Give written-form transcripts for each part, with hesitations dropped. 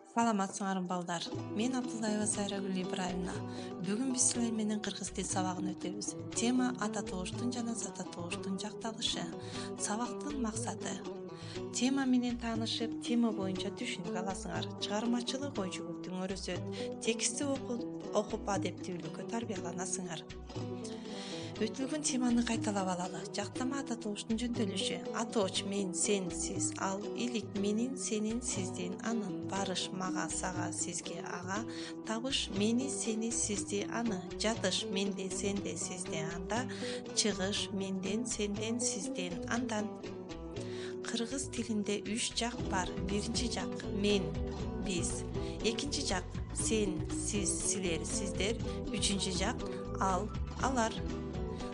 Саламатсыңарбы балдар. Мен Абдуллаева Сайрагүл Ибраевна. Бүгүн биз силер менен кыргыз тил сабагын өтөбүз. Тема ата тооштун жана зата тооштун жакталышы. Сабактын максаты. Тема менен таанышып, тема боюнча түшүнүк аласыңар. Чыгармачылык ой жүгүртүүңөр өсөт. Текстти окуп адептүүлүккө тарбияланасыңар. Өтүлгөн теманы кайталап алалы. Жактама ата тооштун жөнтөлүшү. Атооч мен, сен, сиз, ал, илик менин, сенин, сиздин, анын, барыш мага, сага, сизге, ага, табыш мени, сени, сизди, аны, жатыш менде, сенде, сизде, анда, чыгыш менден, сенден, сизден, андан. Кыргыз тилинде 3 жак бар. Биринчи жак мен, биз. Экинчи жак сен, сиз, силер, сиздер. Үчүнчү жак ал, алар.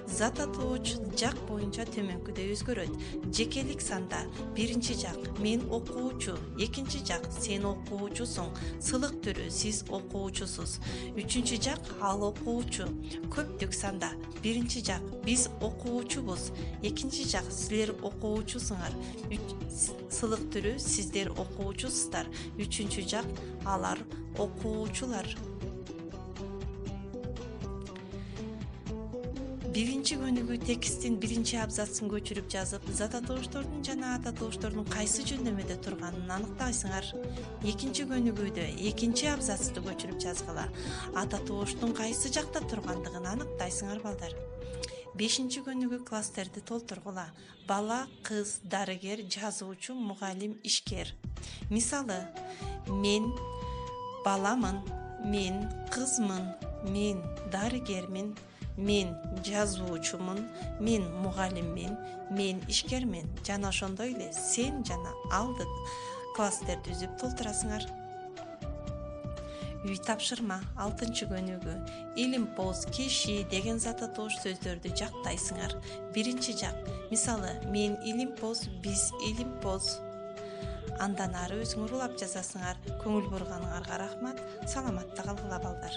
Зата тооч жак боюнча төмөнкүдөй өзгөрөт. Жекелик санда биринчи жак мен окуучу, экинчи жак сен окуучусуң, сылык түрү сиз окуучусуз. Үчүнчү жак ал окуучу. Көптүк санда биринчи жак биз окуучубуз, экинчи жак силер окуучусуңар. Сылык түрү сиздер окуучусуздар. Үчүнчү жак алар окуучулар. Биринчи көнүгүү текстин биринчи абзацын көчүрүп жазып, зата тооштордун жана ата тооштордун кайсы жөндөмөдө турганын аныктайсыңар. Экинчи көнүгүүдө экинчи абзацты көчүрүп жазгыла, ата тооштун кайсы жакта тургандыгын аныктайсыңар балдар. Бешинчи көнүгүү класстерди толтургула. Бала, кыз, дарыгер, жазуучу, мугалим, ишкер. Мисалы, мен баламын, мен кызмын, мен дарыгермин, мен жазуучумун, мен мугалиммин, мен ишкермин. Жана ошондой эле сен жана алды класстерди түзүп толтурасыңар. Үй тапшырма 6-чы көнүгүү. Илимпоз, киши деген зата тоош сөздөрдү жактайсыңар. Биринчи жак. Мисалы, мен илимпоз, биз илимпоз. Андан ары өзүңөр улап жазасыңар. Көңүл бурганыңарга рахмат. Саламатта калгыла балдар.